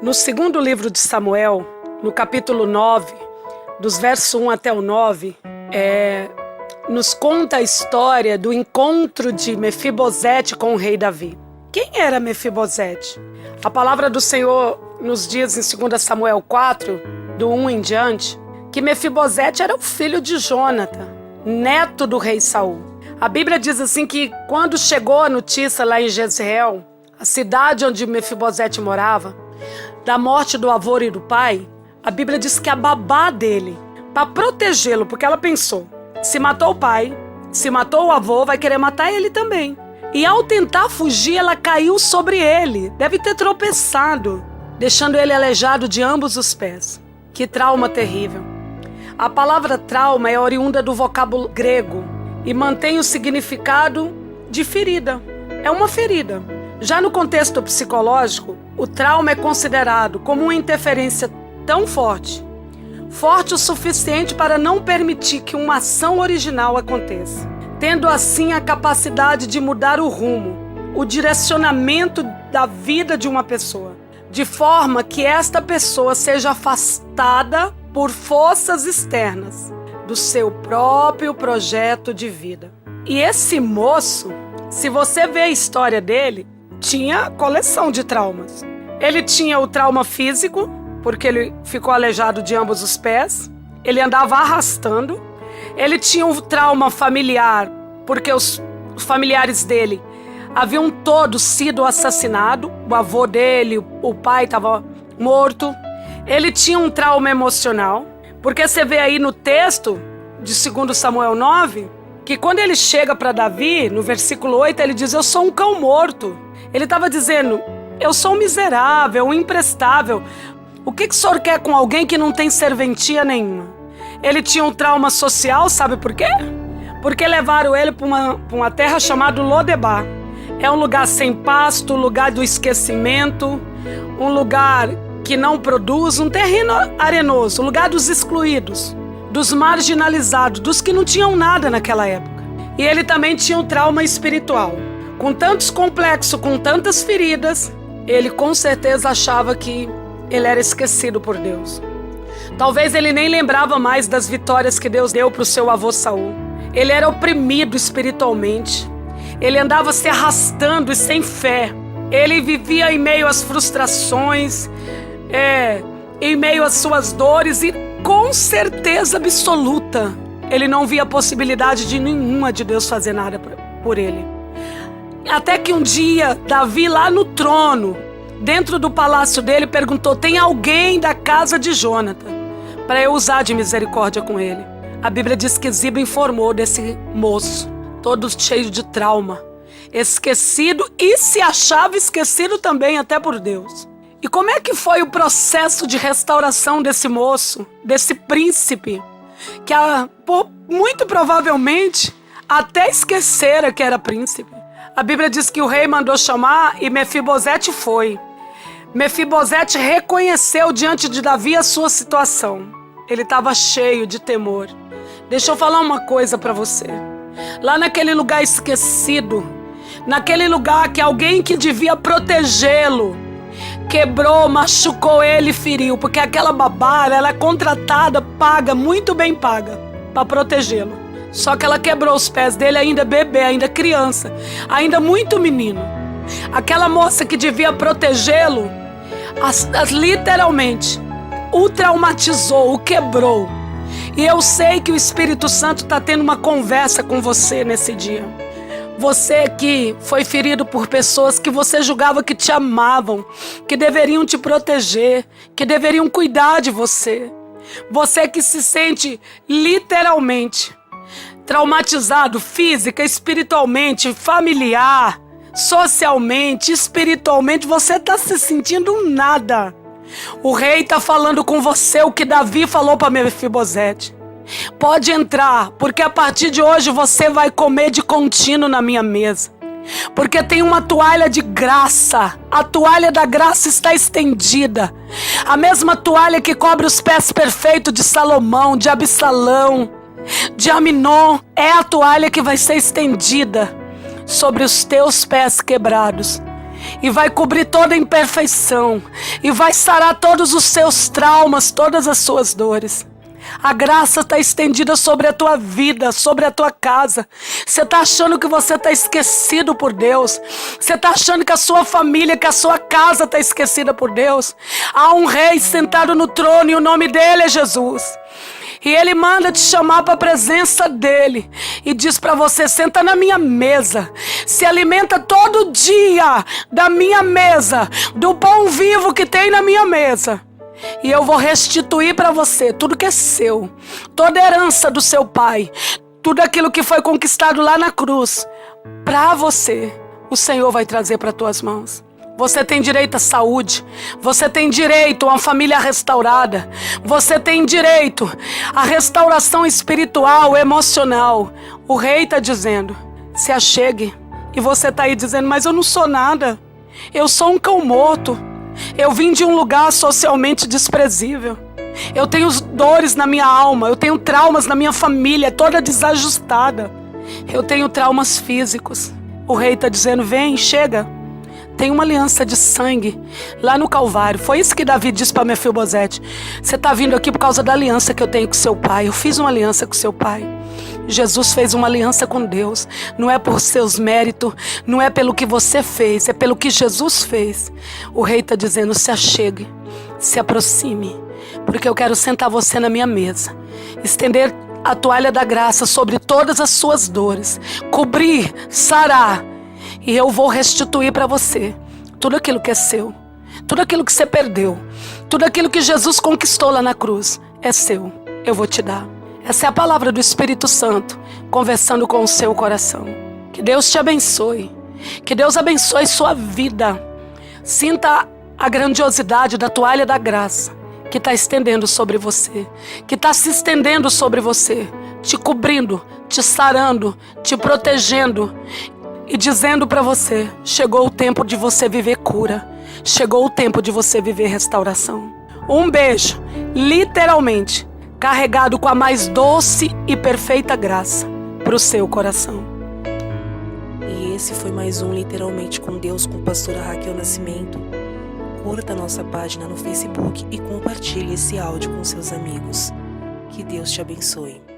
No segundo livro de Samuel, no capítulo 9, dos versos 1 até o 9, nos conta a história do encontro de Mefibosete com o rei Davi. Quem era Mefibosete? A palavra do Senhor nos diz em 2 Samuel 4, do 1 em diante, que Mefibosete era o filho de Jônatan, neto do rei Saul. A Bíblia diz assim que quando chegou a notícia lá em Jezreel, a cidade onde Mefibosete morava, da morte do avô e do pai, a Bíblia diz que a babá dele, para protegê-lo, porque ela pensou, se matou o pai, se matou o avô, vai querer matar ele também. E ao tentar fugir, ela caiu sobre ele, deve ter tropeçado, deixando ele aleijado de ambos os pés. Que trauma terrível. A palavra trauma é oriunda do vocábulo grego e mantém o significado de ferida. É uma ferida. Já no contexto psicológico, o trauma é considerado como uma interferência tão forte o suficiente para não permitir que uma ação original aconteça, tendo assim a capacidade de mudar o rumo, o direcionamento da vida de uma pessoa, de forma que esta pessoa seja afastada por forças externas do seu próprio projeto de vida. E esse moço, se você vê a história dele, tinha coleção de traumas. Ele tinha o trauma físico, porque ele ficou aleijado de ambos os pés. Ele andava arrastando. Ele tinha um trauma familiar, porque os familiares dele haviam todos sido assassinados. O avô dele, o pai estava morto. Ele tinha um trauma emocional, porque você vê aí no texto de 2 Samuel 9, que quando ele chega para Davi, no versículo 8, ele diz, eu sou um cão morto. Ele estava dizendo, eu sou um miserável, um imprestável. O que o senhor quer com alguém que não tem serventia nenhuma? Ele tinha um trauma social, sabe por quê? Porque levaram ele para uma terra chamada Lodebar. É um lugar sem pasto, um lugar do esquecimento, um lugar que não produz, um terreno arenoso, um lugar dos excluídos, dos marginalizados, dos que não tinham nada naquela época. E ele também tinha um trauma espiritual. Com tantos complexos, com tantas feridas, ele com certeza achava que ele era esquecido por Deus. Talvez ele nem lembrava mais das vitórias que Deus deu para o seu avô Saul. Ele era oprimido espiritualmente. Ele andava se arrastando e sem fé. Ele vivia em meio às frustrações, em meio às suas dores e com certeza absoluta, ele não via possibilidade de nenhuma de Deus fazer nada por ele. Até que um dia, Davi lá no trono, dentro do palácio dele, perguntou, tem alguém da casa de Jônatan para eu usar de misericórdia com ele? A Bíblia diz que Ziba informou desse moço, todo cheio de trauma, esquecido e se achava esquecido também até por Deus. E como é que foi o processo de restauração desse moço, desse príncipe, que muito provavelmente até esquecera que era príncipe? A Bíblia diz que o rei mandou chamar e Mefibosete foi. Mefibosete reconheceu diante de Davi a sua situação. Ele estava cheio de temor. Deixa eu falar uma coisa para você. Lá naquele lugar esquecido, naquele lugar que alguém que devia protegê-lo, quebrou, machucou ele e feriu, porque aquela babá, ela é contratada, paga, muito bem paga, para protegê-lo. Só que ela quebrou os pés dele ainda bebê, ainda criança, ainda muito menino. Aquela moça que devia protegê-lo, literalmente, o traumatizou, o quebrou. E eu sei que o Espírito Santo está tendo uma conversa com você nesse dia. Você que foi ferido por pessoas que você julgava que te amavam, que deveriam te proteger, que deveriam cuidar de você. Você que se sente literalmente traumatizado física, espiritualmente, familiar, socialmente, espiritualmente, você está se sentindo nada. O rei está falando com você o que Davi falou para Mefibosete. Pode entrar, porque a partir de hoje você vai comer de contínuo na minha mesa. Porque tem uma toalha de graça. A toalha da graça está estendida. A mesma toalha que cobre os pés perfeitos de Salomão, de Absalão, de Aminon, é a toalha que vai ser estendida sobre os teus pés quebrados. e vai cobrir toda imperfeição, e vai sarar todos os seus traumas, todas as suas dores. A graça está estendida sobre a tua vida, sobre a tua casa. Você está achando que você está esquecido por Deus? Você está achando que a sua família, que a sua casa está esquecida por Deus? Há um rei sentado no trono e o nome dele é Jesus. E ele manda te chamar para a presença dele e diz para você: senta na minha mesa, se alimenta todo dia da minha mesa, do pão vivo que tem na minha mesa. E eu vou restituir para você tudo que é seu, toda a herança do seu pai, tudo aquilo que foi conquistado lá na cruz. Para você, o Senhor vai trazer para tuas mãos. Você tem direito à saúde, você tem direito a uma família restaurada, você tem direito à restauração espiritual, emocional. O rei está dizendo: se achegue. E você está aí dizendo: mas eu não sou nada, eu sou um cão morto, eu vim de um lugar socialmente desprezível, eu tenho dores na minha alma, eu tenho traumas na minha família, toda desajustada, eu tenho traumas físicos. O rei está dizendo: vem, chega. Tem uma aliança de sangue lá no Calvário. Foi isso que Davi disse para Mefibosete: você está vindo aqui por causa da aliança que eu tenho com seu pai. Eu fiz uma aliança com seu pai. Jesus fez uma aliança com Deus. Não é por seus méritos, não é pelo que você fez, é pelo que Jesus fez. O rei está dizendo: se achegue, se aproxime, porque eu quero sentar você na minha mesa, estender a toalha da graça sobre todas as suas dores, cobrir, sarar. E eu vou restituir para você tudo aquilo que é seu, tudo aquilo que você perdeu, tudo aquilo que Jesus conquistou lá na cruz. É seu, eu vou te dar. Essa é a palavra do Espírito Santo conversando com o seu coração. Que Deus te abençoe, que Deus abençoe sua vida. Sinta a grandiosidade da toalha da graça que está estendendo sobre você, que está se estendendo sobre você, te cobrindo, te sarando, te protegendo e dizendo para você: chegou o tempo de você viver cura, chegou o tempo de você viver restauração. Um beijo, literalmente, carregado com a mais doce e perfeita graça para o seu coração. E esse foi mais um Literalmente com Deus, com a pastora Raquel Nascimento. Curta a nossa página no Facebook e compartilhe esse áudio com seus amigos. Que Deus te abençoe.